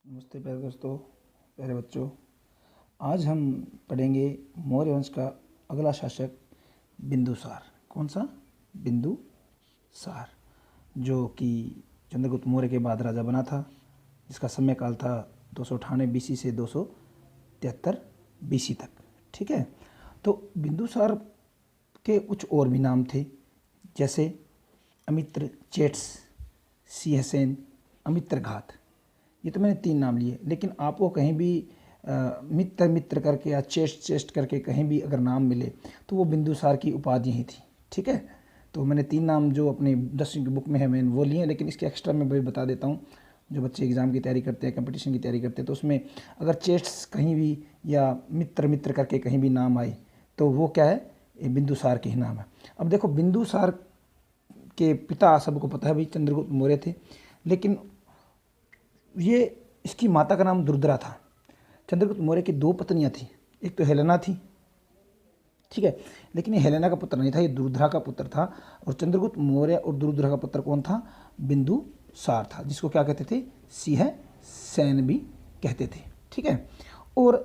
नमस्ते प्यारे दोस्तों, प्यारे बच्चों। आज हम पढ़ेंगे मौर्य वंश का अगला शासक बिंदुसार। कौन सा? बिंदुसार, जो कि चंद्रगुप्त मौर्य के बाद राजा बना था, जिसका समय काल था 298 बीसी से 273 बीसी तक। ठीक है। तो बिंदुसार के कुछ और भी नाम थे, जैसे अमित्र चेट्स, सिंहसेन, अमित्रघात। ये तो मैंने 3 नाम लिए, लेकिन आपको कहीं भी मित्र मित्र करके या चेस्ट चेस्ट करके कहीं भी अगर नाम मिले तो वो बिंदुसार की उपाधि ही थी। ठीक है। तो मैंने 3 नाम जो अपनी 10वीं की बुक में है मैंने वो लिए हैं, लेकिन इसके एक्स्ट्रा मैं भी बता देता हूँ। जो बच्चे एग्ज़ाम की तैयारी करते हैं, कंपटीशन की तैयारी करते हैं, तो उसमें अगर चेस्ट कहीं भी या मित्र मित्र करके कहीं भी नाम आए तो वो क्या है? ये बिंदुसार के ही नाम है। अब देखो, बिंदुसार के पिता सबको पता है भाई चंद्रगुप्त मौर्य थे, लेकिन ये इसकी माता का नाम दुर्धरा था। चंद्रगुप्त मौर्य की 2 पत्नियां थी, एक तो हेलेना थी, ठीक है, लेकिन ये हेलेना का पुत्र नहीं था, ये दुर्धरा का पुत्र था। और चंद्रगुप्त मौर्य और दुर्धरा का पुत्र कौन था? बिंदुसार था, जिसको क्या कहते थे? सिंह सेन भी कहते थे। ठीक है। और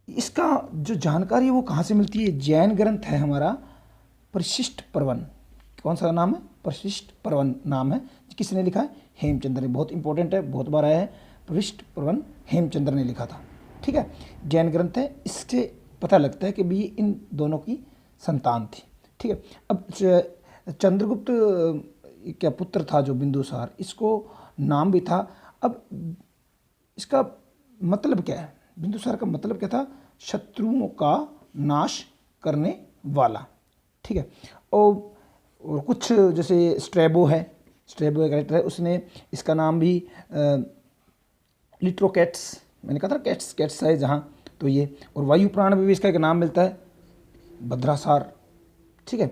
इसका जो जानकारी है वो कहाँ से मिलती है? जैन ग्रंथ है हमारा परिशिष्ट पर्वन। कौन सा नाम है? परिशिष्ट पर्वन नाम है। किसने लिखा है? हेमचंद्र ने। बहुत इंपॉर्टेंट है, बहुत बार आया है। परिशिष्ट पर्वन हेमचंद्र ने लिखा था। ठीक है। जैन ग्रंथ है, इससे पता लगता है कि भी इन दोनों की संतान थी। ठीक है। अब चंद्रगुप्त क्या पुत्र था जो बिंदुसार, इसको नाम भी था। अब इसका मतलब क्या है? बिंदुसार का मतलब क्या था? शत्रुओं का नाश करने वाला। ठीक है। और कुछ जैसे स्ट्रैबो है, स्ट्रैबो एक कैरेक्टर है, उसने इसका नाम भी लिट्रोकैट्स, मैंने कहा था कैट्स कैट्स है जहाँ, तो ये। और वायु प्राण में भी इसका एक नाम मिलता है, भद्रासार। ठीक है।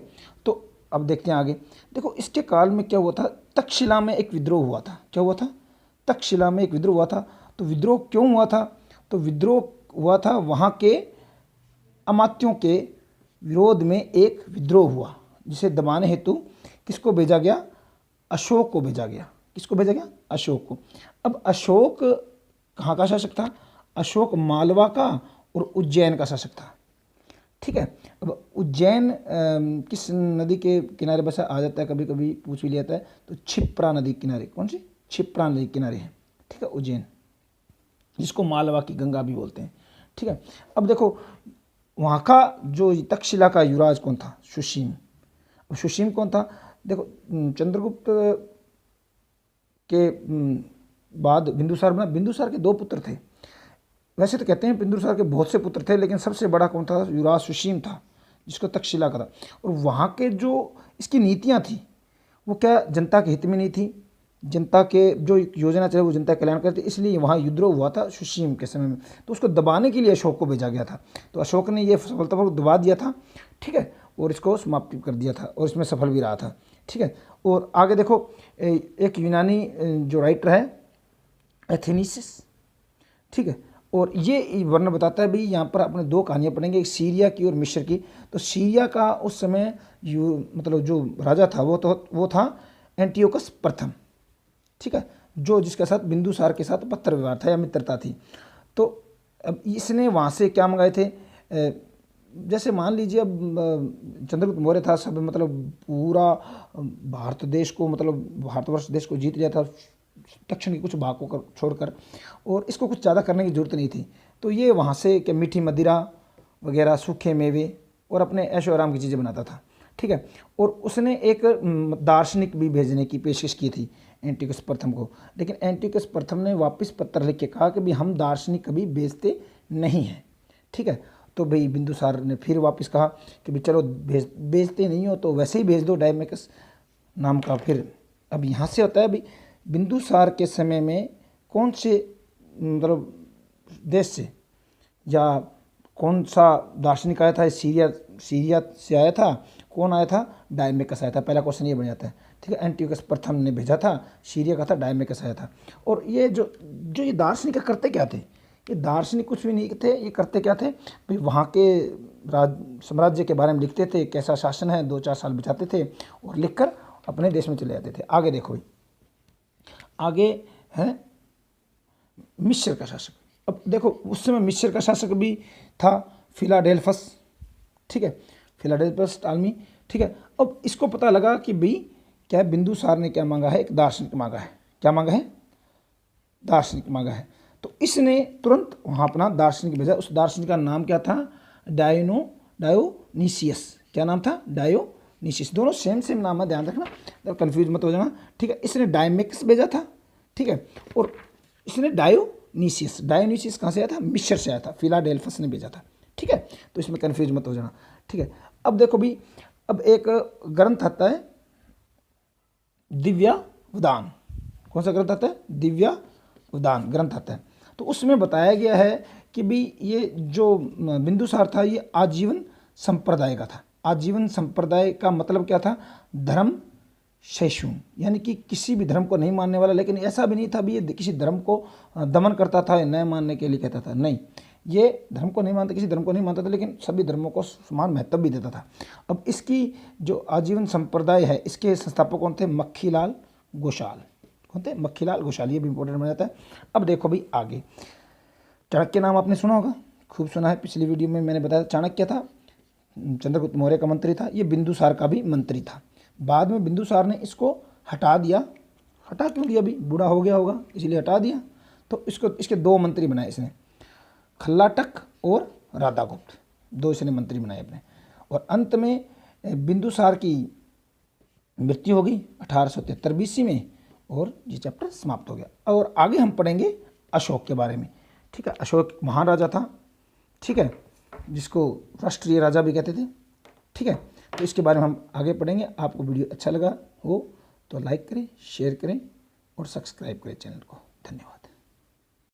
तो अब देखते हैं आगे। देखो, इसके काल में क्या हुआ था? तक्षशिला में एक विद्रोह हुआ था। क्या हुआ था? तक्षशिला में एक विद्रोह हुआ था। तो विद्रोह क्यों हुआ था? तो विद्रोह हुआ था वहाँ के अमात्यों के विरोध में एक विद्रोह हुआ, जिसे दबाने हेतु किसको भेजा गया? अशोक को भेजा गया। किसको भेजा गया? अशोक को। अब अशोक कहाँ का शासक था? अशोक मालवा का और उज्जैन का शासक था। ठीक है। अब उज्जैन किस नदी के किनारे बसा? आ जाता है, कभी कभी पूछ भी लिया जाता है। तो क्षिप्रा नदी किनारे। कौन सी? क्षिप्रा नदी किनारे है। ठीक है, उज्जैन, जिसको मालवा की गंगा भी बोलते हैं। ठीक है। अब देखो, वहाँ का जो तक्षशिला का युवराज कौन था? सुशीम। अब सुशीम कौन था? देखो, चंद्रगुप्त के बाद बिंदुसार बना। बिंदुसार के 2 पुत्र थे। वैसे तो कहते हैं बिंदुसार के बहुत से पुत्र थे, लेकिन सबसे बड़ा कौन था? युवराज सुशीम था, जिसको तक्षशिला का था। और वहाँ के जो इसकी नीतियाँ थी वो क्या? जनता के हित में नहीं थी। जनता के जो योजना चले वो जनता कल्याण करती, इसलिए वहाँ विद्रोह हुआ था सुशीम के समय में। तो उसको दबाने के लिए अशोक को भेजा गया था। तो अशोक ने ये सफलतापूर्वक दबा दिया था। ठीक है। और इसको समाप्त कर दिया था, और इसमें सफल भी रहा था। ठीक है। और आगे देखो, एक यूनानी जो राइटर है एथेनिसिस। ठीक है। और ये वर्णन बताता है भाई, यहाँ पर अपने 2 कहानियाँ पढ़ेंगे, एक सीरिया की और मिस्र की। तो सीरिया का उस समय मतलब जो राजा था वो था एंटियोकस प्रथम। ठीक है। जो जिसके साथ बिंदुसार के साथ पत्र व्यवहार था या मित्रता थी। तो अब इसने वहाँ से क्या मंगाए थे? जैसे मान लीजिए, अब चंद्रगुप्त मौर्य था, सब मतलब पूरा भारत देश को, मतलब भारतवर्ष देश को जीत लिया था दक्षिण के कुछ भाग को छोड़कर, और इसको कुछ ज़्यादा करने की ज़रूरत नहीं थी। तो ये वहाँ से क्या मीठी मदिरा वगैरह, सूखे मेवे और अपने ऐशो आराम की चीज़ें बनाता था। ठीक है। और उसने एक दार्शनिक भी भेजने की पेशकश की थी एंटियोकस प्रथम को, लेकिन एंटियोकस प्रथम ने वापस पत्र लिख के कहा कि भाई हम दार्शनिक कभी भेजते नहीं हैं। ठीक है। तो भाई बिंदुसार ने फिर वापस कहा कि भाई चलो भेजते नहीं हो तो वैसे ही भेज दो डायमेकस नाम का। फिर अब यहाँ से होता है भाई, बिंदुसार के समय में कौन से मतलब देश से या कौन सा दार्शनिक आया था? सीरिया से आया था। कौन आया था? डायमेकस आया था। पहला क्वेश्चन ये बन जाता है। ठीक है। एंटियोकस प्रथम ने भेजा था, सीरिया का था, डायमेकस आया था। और ये जो जो ये दार्शनिक करते क्या थे? ये दार्शनिक कुछ भी नहीं थे। ये करते क्या थे भाई? वहाँ के साम्राज्य के बारे में लिखते थे, कैसा शासन है, 2-4 साल बिताते थे और लिखकर अपने देश में चले जाते थे। आगे देखो भाई, आगे है मिस्र का शासक। अब देखो उस समय मिस्र का शासक भी था फिलाडेल्फस, ठीक है, फिलाडेल्फस टालमी, ठीक है। अब इसको पता लगा कि भाई क्या है, बिंदुसार ने क्या मांगा है, एक दार्शनिक मांगा है। क्या मांगा है? दार्शनिक मांगा है। तो इसने तुरंत वहाँ अपना दार्शनिक भेजा। उस दार्शनिक का नाम क्या था? डायोनीसियस। क्या नाम था? डायोनीसियस। दोनों सेम सेम नाम है, ध्यान रखना, तो कन्फ्यूज मत हो जाना, ठीक है। इसने डायमेक्स भेजा था, ठीक है, और इसने डायोनीसियस कहाँ से आया था? मिस्र से आया था। फिलाडेल्फस ने भेजा था, ठीक है। तो इसमें कन्फ्यूज मत हो जाना, ठीक है। अब देखो भी, अब एक ग्रंथ आता है दिव्यावदान। कौन सा ग्रंथ आता है? दिव्यावदान ग्रंथ आता है। तो उसमें बताया गया है कि भी ये जो बिंदुसार था ये आजीवन संप्रदाय का था। आजीवन संप्रदाय का मतलब क्या था? धर्म सहिष्णु, यानी कि किसी भी धर्म को नहीं मानने वाला। लेकिन ऐसा भी नहीं था भी ये किसी धर्म को दमन करता था या न मानने के लिए कहता था, नहीं, ये धर्म को नहीं मानता, किसी धर्म को नहीं मानता था, लेकिन सभी धर्मों को समान महत्व भी देता था। अब इसकी जो आजीवन संप्रदाय है, इसके संस्थापक कौन थे? मक्खीलाल घोषाल। कौन थे? मक्खीलाल घोषाल। ये भी इंपॉर्टेंट बन जाता है। अब देखो भाई आगे, चाणक्य नाम आपने सुना होगा, खूब सुना है। पिछली वीडियो में मैंने बताया चाणक्य था, चंद्रगुप्त मौर्य का मंत्री था, ये बिंदुसार का भी मंत्री था। बाद में बिंदुसार ने इसको हटा दिया। हटा क्यों दिया? भी बूढ़ा हो गया होगा इसलिए हटा दिया। तो इसके दो मंत्री बनाए इसने, खल्लाटक और राधागुप्त, दो इसने मंत्री बनाए अपने। और अंत में बिंदुसार की मृत्यु हो गई 1873 BC में, और ये चैप्टर समाप्त हो गया। और आगे हम पढ़ेंगे अशोक के बारे में, ठीक है। अशोक महान राजा था, ठीक है, जिसको राष्ट्रीय राजा भी कहते थे, ठीक है। तो इसके बारे में हम आगे पढ़ेंगे। आपको वीडियो अच्छा लगा हो तो लाइक करें, शेयर करें और सब्सक्राइब करें चैनल को। धन्यवाद।